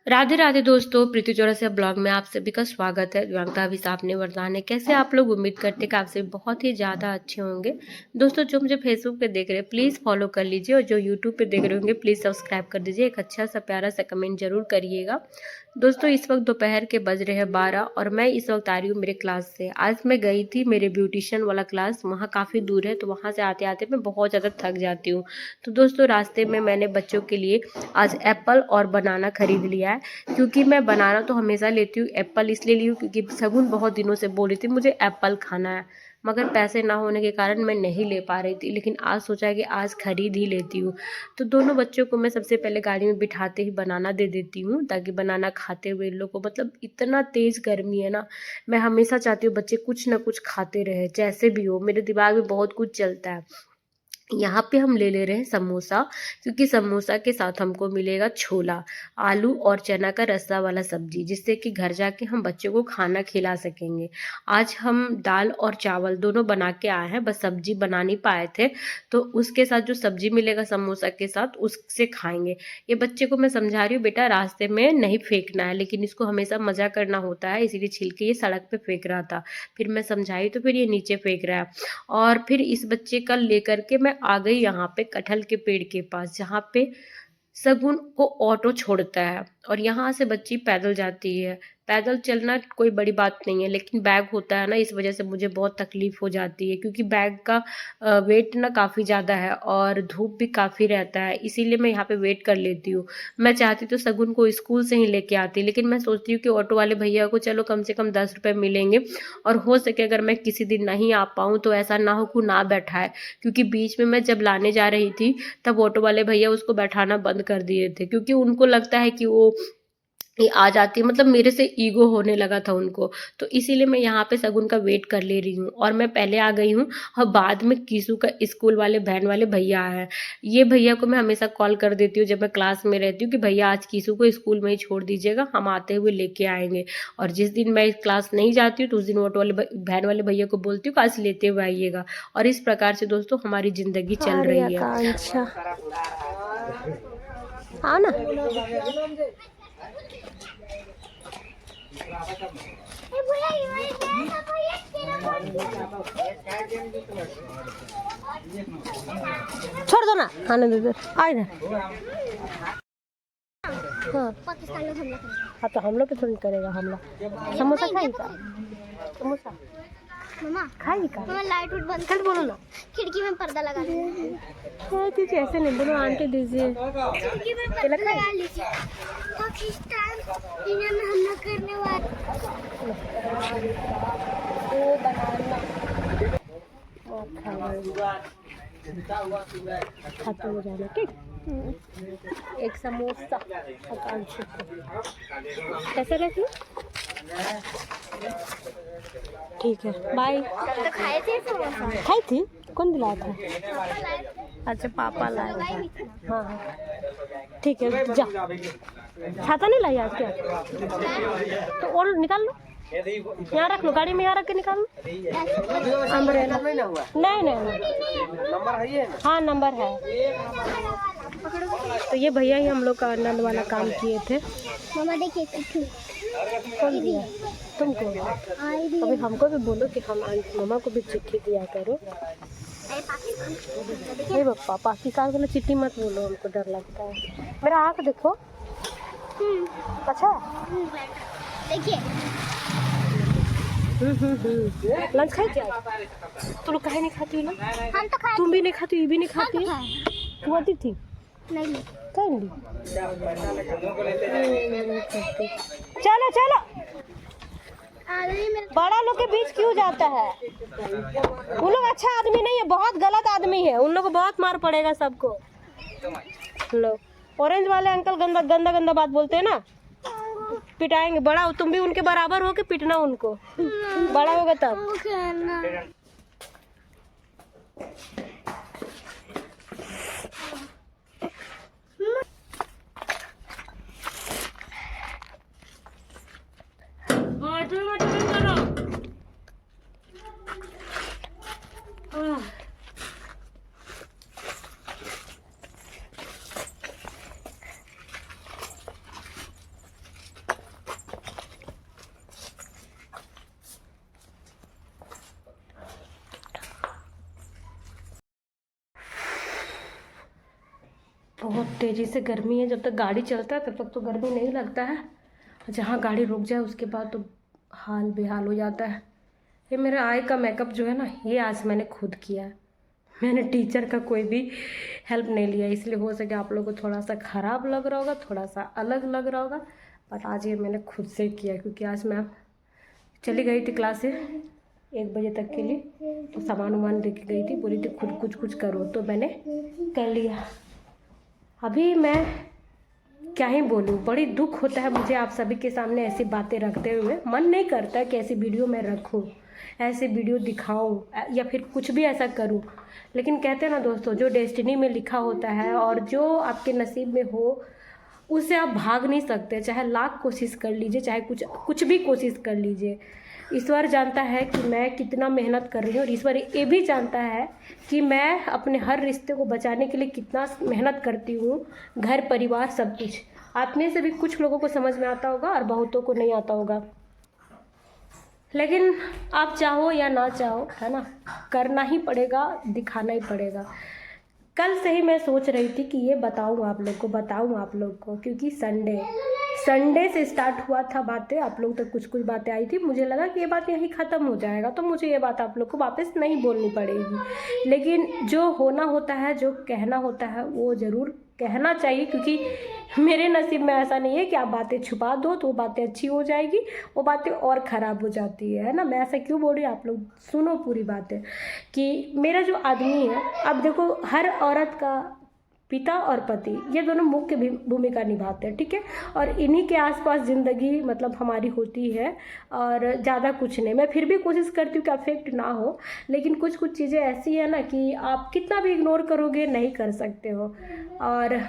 राधे राधे दोस्तों, प्रीति चौरसिया ब्लॉग में आप सभी का स्वागत है। दिव्यांगता अभी आपने वरदान है। कैसे आप लोग? उम्मीद करते हैं कि आप सभी बहुत ही ज़्यादा अच्छे होंगे। दोस्तों, जो मुझे फेसबुक पे देख रहे हैं प्लीज़ फॉलो कर लीजिए, और जो यूट्यूब पे देख रहे होंगे प्लीज़ सब्सक्राइब कर दीजिए। एक अच्छा सा प्यारा सा कमेंट जरूर करिएगा। दोस्तों, इस वक्त दोपहर के बज रहे हैं 12 और मैं इस वक्त आ रही हूँ मेरे क्लास से। आज मैं गई थी मेरे ब्यूटिशियन वाला क्लास, वहाँ काफ़ी दूर है, तो वहाँ से आते आते मैं बहुत ज़्यादा थक जाती हूँ। तो दोस्तों, रास्ते में मैंने बच्चों के लिए आज एप्पल और बनाना खरीद लिया है, क्योंकि मैं बनाना तो हमेशा लेती हूँ, एप्पल इसलिए ली हूँ क्योंकि शगुन बहुत दिनों से बोली थी मुझे एप्पल खाना है, मगर पैसे ना होने के कारण मैं नहीं ले पा रही थी। लेकिन आज सोचा कि आज खरीद ही लेती हूँ। तो दोनों बच्चों को मैं सबसे पहले गाड़ी में बिठाते ही बनाना दे देती हूँ, ताकि बनाना खाते हुए इन लोग को, मतलब इतना तेज़ गर्मी है ना, मैं हमेशा चाहती हूँ बच्चे कुछ ना कुछ खाते रहे, जैसे भी हो। मेरे दिमाग में बहुत कुछ चलता है। यहाँ पे हम ले रहे हैं समोसा, क्योंकि समोसा के साथ हमको मिलेगा छोला, आलू और चना का रस्सा वाला सब्जी, जिससे कि घर जाके हम बच्चों को खाना खिला सकेंगे। आज हम दाल और चावल दोनों बना के आए हैं, बस सब्जी बना नहीं पाए थे, तो उसके साथ जो सब्जी मिलेगा समोसा के साथ उससे खाएंगे। ये बच्चे को मैं समझा रही हूँ, बेटा रास्ते में नहीं फेंकना है, लेकिन इसको हमेशा मजा करना होता है, इसीलिए छिलके ये सड़क पे फेंक रहा था। फिर मैं समझाई तो फिर ये नीचे फेंक रहा है। और फिर इस बच्चे का लेकर के मैं आ गई यहाँ पे कटहल के पेड़ के पास, जहाँ पे शगुन को ऑटो छोड़ता है और यहाँ से बच्ची पैदल जाती है। पैदल चलना कोई बड़ी बात नहीं है, लेकिन बैग होता है ना, इस वजह से मुझे बहुत तकलीफ हो जाती है, क्योंकि बैग का वेट ना काफ़ी ज़्यादा है और धूप भी काफ़ी रहता है, इसीलिए मैं यहाँ पे वेट कर लेती हूँ। मैं चाहती तो शगुन को स्कूल से ही लेके आती, लेकिन मैं सोचती हूँ कि ऑटो वाले भैया को चलो कम से कम 10 रुपये मिलेंगे, और हो सके अगर मैं किसी दिन नहीं आ पाऊँ तो ऐसा ना हो कि ना बैठाए, क्योंकि बीच में मैं जब लाने जा रही थी तब ऑटो वाले भैया उसको बैठाना बंद कर दिए थे, क्योंकि उनको लगता है कि वो ये आ जाती है, मतलब मेरे से ईगो होने लगा था उनको। तो इसीलिए मैं यहाँ पे शगुन का वेट कर ले रही हूँ, और मैं पहले आ गई हूँ। और बाद में कीसू का स्कूल वाले वैन वाले भैया आए हैं। ये भैया को मैं हमेशा कॉल कर देती हूँ जब मैं क्लास में रहती हूँ कि भैया आज कीसू को स्कूल में ही छोड़ दीजिएगा, हम आते हुए लेके आएंगे। और जिस दिन मैं क्लास नहीं जाती हूँ तो उस दिन ऑटो वाले वैन वाले भैया को बोलती हूँ आज लेते हुए आइएगा। और इस प्रकार से दोस्तों हमारी जिंदगी चल रही है। हाँ ना, छोड़ दो ना, आने दो इधर, आ इधर। हाँ पाकिस्तान लोग हमला करेगा। हाँ तो हम लोग पे थोड़ी करेगा हमला। समोसा खाएगा? समोसा मम्मा खाएगा? मम्मा लाइट उठ बंद कर, बोलो ना। खिड़की में पर्दा लगा दीजिए। हाँ दीजिए, ऐसे नहीं बोलो, आंटी दीजिए। खिड़की में पर्दा लगा लीजिए। पाकिस्तान इंडिया में हमला करने वाला वो बनाना खाते हो जाना, ठीक? एक समोसा कैसे रहती? ठीक है, बाय। तो खाए थे समोसा? खाई थी? कौन दिलाया था? अच्छा पापा लाए। हाँ हाँ ठीक है, जा। छाता नहीं लाई आज क्या? तो और निकाल लो, यहाँ रख लो, गाड़ी में यहाँ रख के निकाल लो। अम्ब्रेला नहीं नहीं, नंबर है? हाँ नंबर है। तो ये भैया ही हम लोग का आनंद वाला काम किए थे। मामा देखिए, कौन दिया तुमको? अभी हमको भी बोलो कि हम मामा को भी चिट्ठी दिया करो। नहीं पापा, पाकिस्तान वाला चिट्ठी मत बोलो, हमको डर लगता है। मेरा आँख देखो। अच्छा देखिए। लंच खाई क्या? तू लोग काहे नहीं खाती हो ना? हम तो खाए। तुम भी नहीं खाती, ये भी नहीं खाती? तू आती थी? नहीं। चलो चलो, बड़ा लोग के बीच क्यों जाता है? उन लोग अच्छा आदमी नहीं है, बहुत गलत आदमी है, उन लोग को बहुत मार पड़ेगा सबको। लो ऑरेंज वाले अंकल गंदा गंदा गंदा बात बोलते हैं ना, पिटाएंगे। बड़ा हो तुम भी उनके बराबर हो के पिटना उनको, बड़ा होगा तब। बहुत तेज़ी से गर्मी है। जब तक गाड़ी चलता है तब तक तो गर्मी नहीं लगता है, जहाँ गाड़ी रुक जाए उसके बाद तो हाल बेहाल हो जाता है। ये मेरा आई का मेकअप जो है ना, ये आज मैंने खुद किया है। मैंने टीचर का कोई भी हेल्प नहीं लिया, इसलिए हो सके आप लोगों को थोड़ा सा ख़राब लग रहा होगा, थोड़ा सा अलग लग रहा होगा, बट आज ये मैंने खुद से किया क्योंकि आज मैम चली गई थी क्लास से 1 बजे तक के लिए, तो सामान वामान लेके गई थी, बोली थी खुद कुछ करो, तो मैंने कर लिया। अभी मैं क्या ही बोलूँ, बड़ी दुख होता है मुझे आप सभी के सामने ऐसी बातें रखते हुए। मन नहीं करता कि ऐसी वीडियो मैं रखूँ, ऐसे वीडियो दिखाऊँ या फिर कुछ भी ऐसा करूँ, लेकिन कहते हैं ना दोस्तों, जो डेस्टिनी में लिखा होता है और जो आपके नसीब में हो उससे आप भाग नहीं सकते। चाहे लाख कोशिश कर लीजिए, चाहे कुछ भी कोशिश कर लीजिए, ईश्वर जानता है कि मैं कितना मेहनत कर रही हूँ, और ईश्वर ये भी जानता है कि मैं अपने हर रिश्ते को बचाने के लिए कितना मेहनत करती हूँ। घर परिवार सब कुछ, आप में से भी कुछ लोगों को समझ में आता होगा और बहुतों को नहीं आता होगा, लेकिन आप चाहो या ना चाहो, है ना, करना ही पड़ेगा, दिखाना ही पड़ेगा। कल से ही मैं सोच रही थी कि ये बताऊँ आप लोग को, क्योंकि संडे से स्टार्ट हुआ था बातें, आप लोग तक कुछ बातें आई थी, मुझे लगा कि ये बात यहीं ख़त्म हो जाएगा, तो मुझे ये बात आप लोग को वापस नहीं बोलनी पड़ेगी। लेकिन जो होना होता है, जो कहना होता है, वो ज़रूर कहना चाहिए, क्योंकि मेरे नसीब में ऐसा नहीं है कि आप बातें छुपा दो तो वो बातें अच्छी हो जाएगी, वो बातें और ख़राब हो जाती है ना। मैं ऐसा क्यों बोल रही हूँ, आप लोग सुनो पूरी बातें। कि मेरा जो आदमी है, अब देखो, हर औरत का पिता और पति ये दोनों मुख्य भूमिका निभाते हैं, ठीक है, और इन्हीं के आसपास ज़िंदगी मतलब हमारी होती है, और ज़्यादा कुछ नहीं। मैं फिर भी कोशिश करती हूँ कि अफेक्ट ना हो, लेकिन कुछ चीज़ें ऐसी है ना कि आप कितना भी इग्नोर करोगे नहीं कर सकते हो। और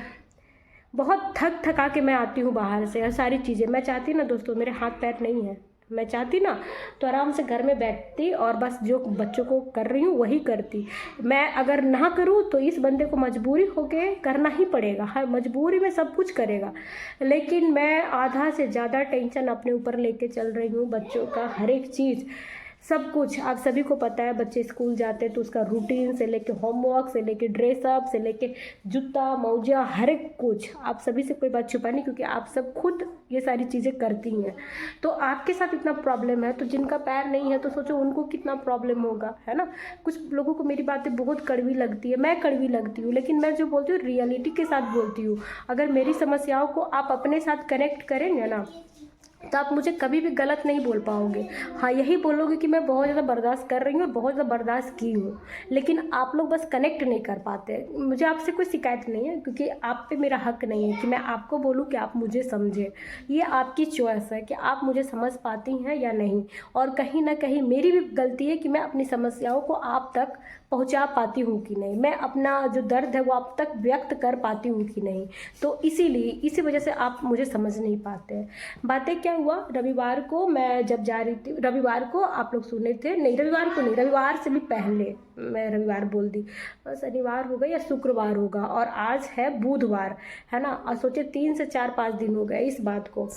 बहुत थका के मैं आती हूँ बाहर से, और सारी चीज़ें मैं चाहती ना दोस्तों, मेरे हाथ पैर नहीं है, मैं चाहती ना तो आराम से घर में बैठती और बस जो बच्चों को कर रही हूँ वही करती। मैं अगर ना करूँ तो इस बंदे को मजबूरी होके करना ही पड़ेगा, हर मजबूरी में सब कुछ करेगा, लेकिन मैं आधा से ज़्यादा टेंशन अपने ऊपर लेके चल रही हूँ। बच्चों का हर एक चीज़, सब कुछ आप सभी को पता है, बच्चे स्कूल जाते हैं तो उसका रूटीन से लेके होमवर्क से लेके ड्रेसअप से लेके जूता मौजा हर एक कुछ, आप सभी से कोई बात छुपा नहीं, क्योंकि आप सब खुद ये सारी चीज़ें करती हैं। तो आपके साथ इतना प्रॉब्लम है, तो जिनका पैर नहीं है तो सोचो उनको कितना प्रॉब्लम होगा, है ना। कुछ लोगों को मेरी बातें बहुत कड़वी लगती है, मैं कड़वी लगती हूँ, लेकिन मैं जो बोलती हूँ रियलिटी के साथ बोलती हूँ। अगर मेरी समस्याओं को आप अपने साथ कनेक्ट करेंगे ना, तो आप मुझे कभी भी गलत नहीं बोल पाओगे। हाँ, यही बोलोगे कि मैं बहुत ज़्यादा बर्दाश्त कर रही हूँ और बहुत ज़्यादा बर्दाश्त की हूँ, लेकिन आप लोग बस कनेक्ट नहीं कर पाते। मुझे आपसे कोई शिकायत नहीं है, क्योंकि आप पे मेरा हक नहीं है कि मैं आपको बोलूँ कि आप मुझे समझें। ये आपकी चॉइस है कि आप मुझे समझ पाती हैं या नहीं, और कहीं ना कहीं मेरी भी गलती है कि मैं अपनी समस्याओं को आप तक पहुंचा पाती हूँ कि नहीं, मैं अपना जो दर्द है वो आप तक व्यक्त कर पाती हूँ कि नहीं। तो इसीलिए इसी वजह से आप मुझे समझ नहीं पाते हैं। बातें क्या हुआ, रविवार को मैं जब जा रही थी, रविवार को आप लोग सुने थे, नहीं रविवार को नहीं, रविवार से भी पहले, मैं रविवार बोल दी, शनिवार होगा या शुक्रवार होगा, और आज है बुधवार, है ना। और सोचे 3 से 4-5 दिन हो गए इस बात को।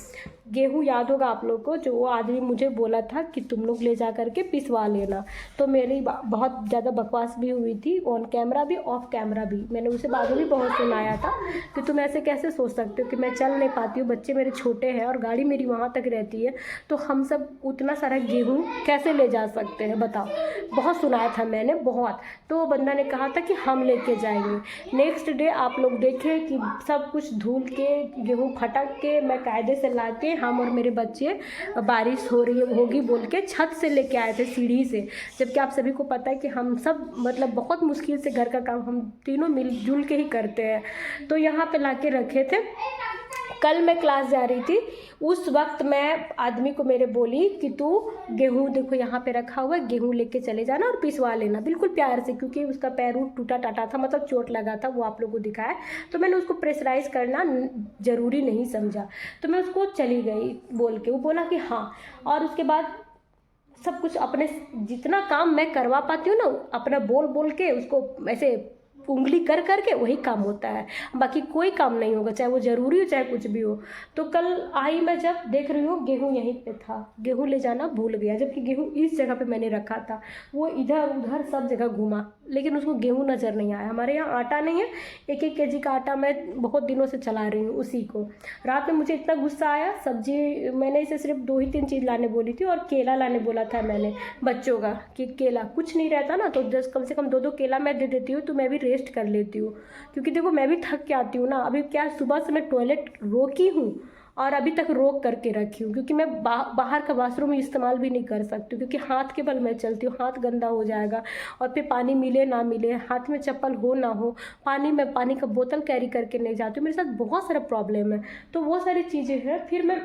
गेहूँ याद होगा आप लोग को, जो वो आदमी मुझे बोला था कि तुम लोग ले जा करके पिसवा लेना, तो मेरी बहुत ज़्यादा बकवास भी हुई थी, ऑन कैमरा भी ऑफ कैमरा भी। मैंने उसे बाद में भी बहुत सुनाया था कि तुम ऐसे कैसे सोच सकते हो कि मैं चल नहीं पाती हूँ, बच्चे मेरे छोटे हैं और गाड़ी मेरी वहाँ तक रहती है, तो हम सब उतना सारा गेहूँ कैसे ले जा सकते हैं, बताओ। बहुत सुनाया था मैंने, बहुत। तो बंदा ने कहा था कि हम लेके जाएंगे। नेक्स्ट डे आप लोग देखें कि सब कुछ धुल के गेहूँ फटक के मैं कायदे से ला के, हम और मेरे बच्चे, बारिश हो रही होगी बोल के छत से लेके आए थे, सीढ़ी से, जबकि आप सभी को पता है कि हम सब मतलब बहुत मुश्किल से घर का काम हम तीनों मिलजुल के ही करते हैं। तो यहाँ पे ला के रखे थे। कल मैं क्लास जा रही थी, उस वक्त मैं आदमी को मेरे बोली कि तू गेहूँ देखो यहाँ पे रखा हुआ है, गेहूँ लेके चले जाना और पिसवा लेना, बिल्कुल प्यार से, क्योंकि उसका पैर टूटा टाटा था, मतलब चोट लगा था, वो आप लोगों को दिखाया। तो मैंने उसको प्रेशराइज करना ज़रूरी नहीं समझा, तो मैं उसको चली गई बोल के। वो बोला कि हाँ, और उसके बाद सब कुछ अपने जितना काम मैं करवा पाती हूँ ना, अपना बोल बोल के उसको ऐसे उंगली कर करके वही काम होता है, बाकी कोई काम नहीं होगा, चाहे वो ज़रूरी हो चाहे कुछ भी हो। तो कल आई मैं जब देख रही हूँ गेहूँ यहीं पे था, गेहूँ ले जाना भूल गया, जबकि गेहूँ इस जगह पे मैंने रखा था। वो इधर उधर सब जगह घूमा, लेकिन उसको गेहूँ नज़र नहीं आया। हमारे यहाँ आटा नहीं है, 1-1 केजी का आटा मैं बहुत दिनों से चला रही हूँ उसी को। रात में मुझे इतना गुस्सा आया, सब्जी मैंने इसे सिर्फ 2 ही 3 चीज़ लाने बोली थी और केला लाने बोला था मैंने बच्चों का, कि केला कुछ नहीं रहता ना तो जस्ट कम से कम 2-2 केला मैं दे देती हूँ तो मैं भी रेस्ट कर लेती हूँ। क्योंकि देखो मैं भी थक के आती हूँ ना, अभी क्या सुबह से मैं टॉयलेट रोकी हूँ और अभी तक रोक करके रखी हूँ, क्योंकि मैं बाहर का वाशरूम इस्तेमाल भी नहीं कर सकती, क्योंकि हाथ के बल मैं चलती हूँ, हाथ गंदा हो जाएगा और फिर पानी मिले ना मिले, हाथ में चप्पल हो ना हो, पानी का बोतल कैरी करके नहीं जाती हूँ, मेरे साथ बहुत सारा प्रॉब्लम है। तो वो सारी चीज़ें हैं। फिर मैं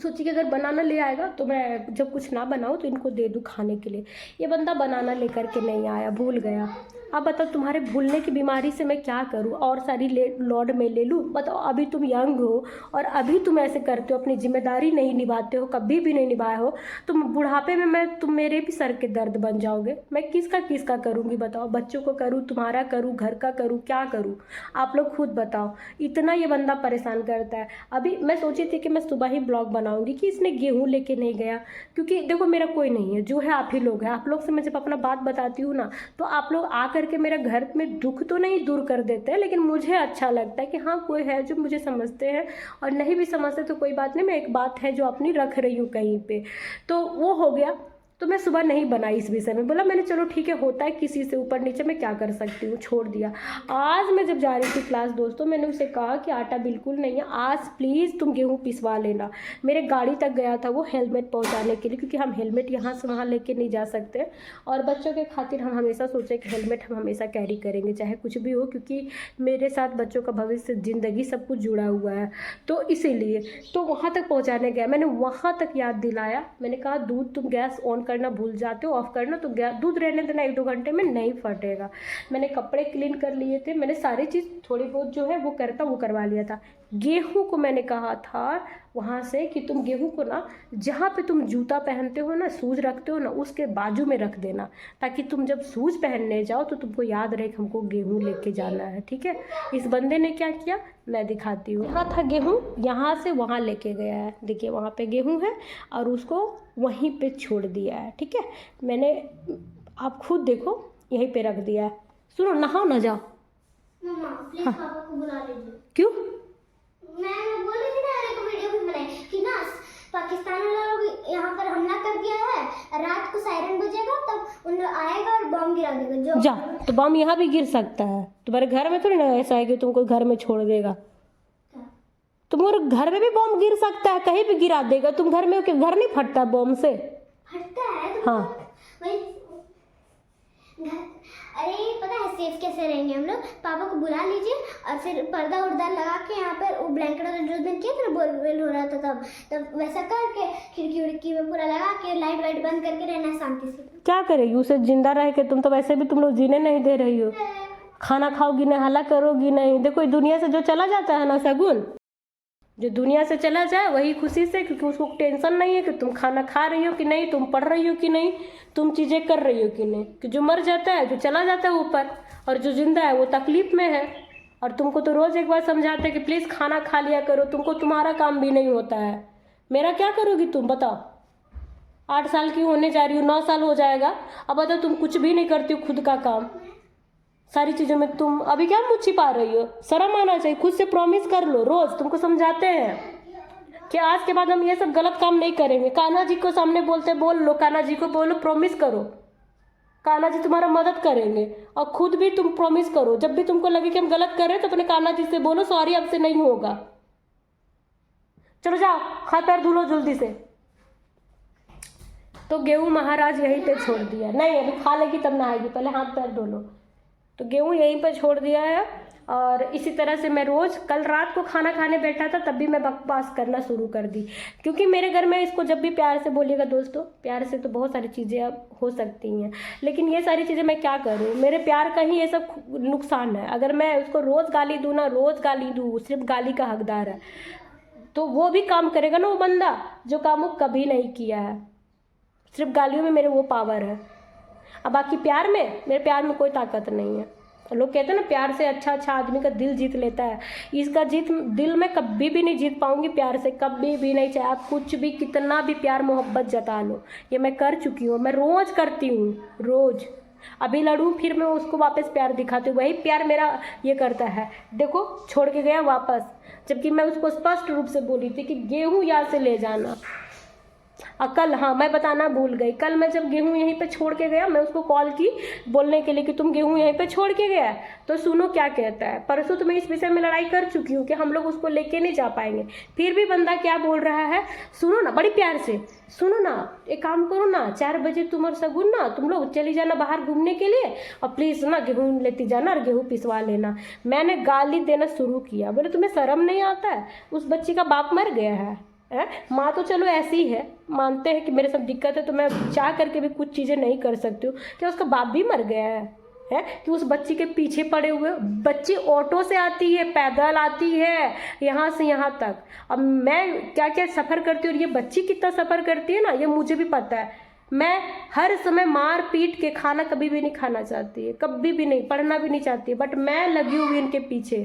सोची कि अगर बनाना ले आएगा तो मैं जब कुछ ना बनाऊँ तो इनको दे दूँ खाने के लिए। ये बंदा बनाना लेकर के नहीं आया, भूल गया। अब बताओ तुम्हारे भूलने की बीमारी से मैं क्या करूँ, और सारी लॉड में ले लूँ? बताओ, अभी तुम यंग हो और अभी तुम ऐसे करते हो, अपनी जिम्मेदारी नहीं निभाते हो, कभी भी नहीं निभाए हो। तुम बुढ़ापे में तुम मेरे भी सर के दर्द बन जाओगे। मैं किसका करूँगी बताओ? बच्चों को करूँ, तुम्हारा करूँ, घर का करूँ, क्या करूँ? आप लोग खुद बताओ। इतना ये बंदा परेशान करता है। अभी मैं सोची थी कि मैं सुबह ही ब्लॉग बनाऊंगी कि इसने गेहूँ लेके नहीं गया, क्योंकि देखो मेरा कोई नहीं है, जो है आप ही लोग हैं। आप लोग से मैं जब अपना बात बताती हूँ ना तो आप लोग आ करके मेरे घर में दुख तो नहीं दूर कर देते हैं, लेकिन मुझे अच्छा लगता है कि हाँ कोई है जो मुझे समझते हैं, और नहीं भी समझते तो कोई बात नहीं, मैं एक बात है जो अपनी रख रही हूँ कहीं पे, तो वो हो गया। तो मैं सुबह नहीं बनाई इस विषय में, बोला मैंने चलो ठीक है, होता है किसी से ऊपर नीचे, मैं क्या कर सकती हूँ, छोड़ दिया। आज मैं जब जा रही थी क्लास दोस्तों, मैंने उसे कहा कि आटा बिल्कुल नहीं है, आज प्लीज़ तुम गेहूँ पिसवा लेना। मेरे गाड़ी तक गया था वो हेलमेट पहुँचाने के लिए, क्योंकि हम हेलमेट यहाँ से वहाँ लेके नहीं जा सकते, और बच्चों के खातिर हम हमेशा सोचे कि हेलमेट हम हमेशा कैरी करेंगे चाहे कुछ भी हो, क्योंकि मेरे साथ बच्चों का भविष्य, ज़िंदगी सब कुछ जुड़ा हुआ है। तो इसीलिए तो वहाँ तक पहुँचाने गया, मैंने वहाँ तक याद दिलाया। मैंने कहा दूध तुम गैस ऑन करना भूल जाते हो, ऑफ करना, तो दूध रहने देना, 1-2 घंटे में नहीं फटेगा। मैंने कपड़े क्लीन कर लिए थे, मैंने सारी चीज़ थोड़ी बहुत जो है वो करवा लिया था। गेहूं को मैंने कहा था वहाँ से कि तुम गेहूं को ना, जहाँ पे तुम जूता पहनते हो ना, शूज़ रखते हो ना, उसके बाजू में रख देना, ताकि तुम जब शूज़ पहनने जाओ तो तुमको याद रहे कि हमको गेहूं लेके जाना है, ठीक है। इस बंदे ने क्या किया मैं दिखाती हूँ। यहाँ था गेहूं, यहाँ से वहाँ लेके गया है, देखिए वहाँ पे गेहूं है और उसको वहीं पे छोड़ दिया है, ठीक है। मैंने, आप खुद देखो, यहीं पे रख दिया है। सुनो, नहाओ ना, जाओ। मम्मा प्लीज पापा को बुला लीजिए। क्यों? मैं बोल रही थी ना, एक वीडियो भी बनाई कि ना पाकिस्तान वाले लोग यहाँ पर हमला कर दिया है, रात को सायरन बजेगा तब उन लोग आएगा और बम गिरा देगा। जो जा, तो बम यहाँ भी गिर सकता है, तुम्हारे घर में थोड़ी ना ऐसा है कि तुमको घर में छोड़ देगा। तुम्हारे घर में भी बम गिर सकता है, कहीं भी गिरा देगा। तुम घर में हो कि घर नहीं फटता बम से? फटता है तो हाँ। वही अरे पता है सेफ कैसे रहेंगे हम लोग? पापा को बुला लीजिए और फिर पर्दा उर्दा लगा के यहाँ पर वो ब्लैंकेट वाला जो दिन किया था ना, बोल हो रहा था तब वैसा करके खिड़की उड़की में पूरा लगा के लाइट वाइट बंद करके रहना शांति से। क्या करेगी उसे जिंदा रह के? तुम तो वैसे भी तुम लोग जीने नहीं दे रही हो। खाना खाओगी नहीं, हल्ला करोगी नहीं। देखो दुनिया से जो चला जाता है ना सगुन, जो दुनिया से चला जाए वही खुशी से, क्योंकि उसको टेंशन नहीं है कि तुम खाना खा रही हो कि नहीं, तुम पढ़ रही हो कि नहीं, तुम चीज़ें कर रही हो कि नहीं। कि जो मर जाता है, जो चला जाता है ऊपर, और जो जिंदा है वो तकलीफ में है। और तुमको तो रोज़ एक बार समझाते हैं कि प्लीज़ खाना खा लिया करो, तुमको तुम्हारा काम भी नहीं होता है। मेरा क्या करोगी तुम बताओ? 8 साल की होने जा रही हो, 9 साल हो जाएगा, अब बताओ तुम कुछ भी नहीं करती हो खुद का काम। सारी चीज़ों में तुम अभी क्या मुँह छिपा रही हो? शर्म आना चाहिए, खुद से प्रॉमिस कर लो। रोज़ तुमको समझाते हैं कि आज के बाद हम ये सब गलत काम नहीं करेंगे। कान्हा जी को सामने बोलते, बोल लो, कान्हा जी को बोलो, प्रॉमिस करो, कान्हा जी तुम्हारा मदद करेंगे। और खुद भी तुम प्रॉमिस करो, जब भी तुमको लगे कि हम गलत कर रहे हैं तो अपने कान्हा जी से बोलो सॉरी, अब से नहीं होगा। चलो जाओ, हाथ पैर धुलो जल्दी से। तो गेहूँ महाराज यहीं पे छोड़ दिया। नहीं, अभी खा लेगी तब नहाएगी, पहले हाथ पैर धो लो। तो गेहूँ यहीं पर छोड़ दिया है। और इसी तरह से मैं रोज़, कल रात को खाना खाने बैठा था तब भी मैं बकवास करना शुरू कर दी, क्योंकि मेरे घर में इसको जब भी प्यार से बोलिएगा दोस्तों, प्यार से तो बहुत सारी चीज़ें अब हो सकती हैं, लेकिन ये सारी चीज़ें मैं क्या करूँ, मेरे प्यार का ही ये सब नुकसान है। अगर मैं उसको रोज़ गाली दूँ ना, रोज़ गाली दूँ, सिर्फ गाली का हकदार है, तो वो भी काम करेगा ना वो बंदा जो काम वो कभी नहीं किया है। सिर्फ गालियों में मेरे वो पावर है, अब बाकी प्यार में, मेरे प्यार में कोई ताकत नहीं है। लोग कहते हैं ना प्यार से अच्छा आदमी का दिल जीत लेता है, इसका दिल में कभी भी नहीं जीत पाऊंगी प्यार से, कभी भी नहीं। चाहे आप कुछ भी, कितना भी प्यार मोहब्बत जता लो, ये मैं कर चुकी हूँ, मैं रोज़ करती हूँ, रोज़। अभी लड़ूँ फिर मैं उसको वापस प्यार दिखाती हूँ, वही प्यार मेरा ये करता है। देखो छोड़ के गया वापस, जबकि मैं उसको स्पष्ट रूप से बोली थी कि गेहूँ यहाँ से ले जाना। कल, हाँ मैं बताना भूल गई, कल मैं जब गेहूँ यहीं पे छोड़ के गया, मैं उसको कॉल की बोलने के लिए कि तुम गेहूँ यहीं पे छोड़ के गया, तो सुनो क्या कहता है। परसों तो मैं इस विषय में लड़ाई कर चुकी हूँ कि हम लोग उसको लेके नहीं जा पाएंगे, फिर भी बंदा क्या बोल रहा है, सुनो ना बड़ी प्यार से, सुनो ना एक काम करो ना, 4 बजे तुम और सगुन ना तुम लोग चली जाना बाहर घूमने के लिए, और प्लीज़ ना गेहूँ लेती जाना और गेहूँ पिसवा लेना। मैंने गाली देना शुरू किया, बोले तुम्हें शर्म नहीं आता है, उस बच्ची का बाप मर गया है। माँ तो चलो ऐसी है, मानते हैं कि मेरे साथ दिक्कत है तो मैं चाह करके भी कुछ चीज़ें नहीं कर सकती हूँ, क्या उसका बाप भी मर गया है कि उस बच्ची के पीछे पड़े हुए। बच्ची ऑटो से आती है, पैदल आती है यहाँ से यहाँ तक। अब मैं क्या क्या सफ़र करती हूँ और ये बच्ची कितना सफ़र करती है ना, ये मुझे भी पता है। मैं हर समय मार पीट के खाना कभी भी नहीं खाना चाहती है, कभी भी नहीं, पढ़ना भी नहीं चाहती है, बट मैं लगी हुई इनके पीछे,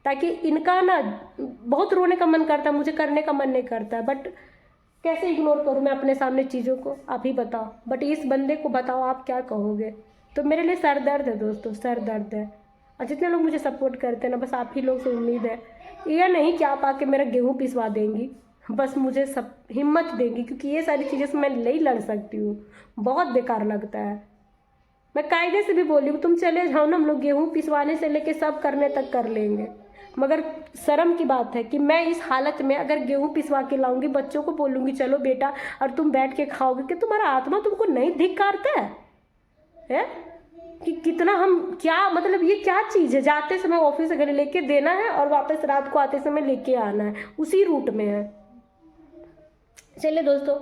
ताकि इनका ना बहुत रोने का मन करता है, मुझे करने का मन नहीं करता है, बट कैसे इग्नोर करूँ मैं अपने सामने चीज़ों को, आप ही बताओ। बट इस बंदे को बताओ आप क्या कहोगे। तो मेरे लिए सर दर्द है दोस्तों, सर दर्द है। और जितने लोग मुझे सपोर्ट करते हैं ना, बस आप ही लोग से उम्मीद है, ये नहीं कि आप आके मेरा गेहूँ पिसवा देंगी, बस मुझे सब हिम्मत देंगी, क्योंकि ये सारी चीज़ें से मैं नहीं लड़ सकती हूँ, बहुत बेकार लगता है। मैं कायदे से भी बोली हूँ तुम चले जाओ ना, हम लोग गेहूँ पिसवाने से लेके सब करने तक कर लेंगे, मगर शर्म की बात है कि मैं इस हालत में अगर गेहूँ पिसवा के लाऊंगी, बच्चों को बोलूँगी चलो बेटा और तुम बैठ के खाओगे, कि तुम्हारा आत्मा तुमको नहीं धिक्कारता है कि कितना हम क्या, मतलब ये क्या चीज़ है, जाते समय ऑफिस से घर लेके देना है और वापस रात को आते समय लेके आना है, उसी रूट में है। चलिए दोस्तों,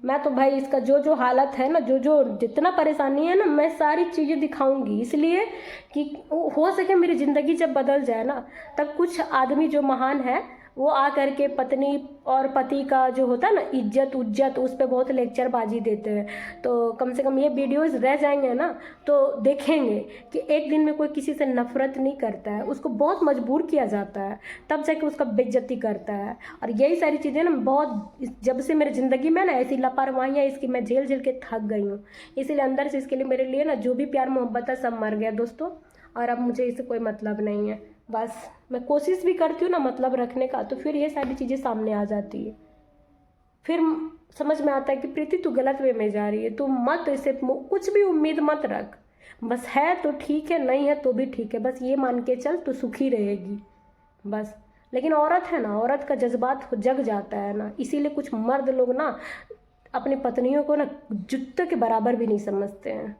मैं तो भाई इसका जो जो हालत है ना, जो जो जितना परेशानी है ना, मैं सारी चीज़ें दिखाऊंगी, इसलिए कि हो सके मेरी ज़िंदगी जब बदल जाए ना, तब कुछ आदमी जो महान है वो आ करके पत्नी और पति का जो होता है ना इज्जत उज्जत, उस पर बहुत लेक्चरबाजी देते हैं। तो कम से कम ये वीडियोस रह जाएंगे ना, तो देखेंगे कि एक दिन में कोई किसी से नफरत नहीं करता है, उसको बहुत मजबूर किया जाता है, तब जाके उसका बेइज्जती करता है। और यही सारी चीज़ें ना बहुत, जब से मेरी ज़िंदगी में ना ऐसी लापरवाहियाँ इसकी मैं झेल झेल के थक गई हूँ, इसीलिए अंदर से इसके लिए मेरे लिए ना जो भी प्यार मोहब्बत है सब मर गया दोस्तों, और अब मुझे इससे कोई मतलब नहीं है। बस मैं कोशिश भी करती हूँ ना मतलब रखने का, तो फिर ये सारी चीज़ें सामने आ जाती है, फिर समझ में आता है कि प्रीति तू गलत वे में जा रही है, तू मत इसे कुछ भी उम्मीद मत रख, बस है तो ठीक है, नहीं है तो भी ठीक है, बस ये मान के चल तू सुखी रहेगी बस। लेकिन औरत है ना, औरत का जज्बात जग जाता है ना, इसीलिए कुछ मर्द लोग ना अपनी पत्नियों को ना जुत्ते के बराबर भी नहीं समझते हैं।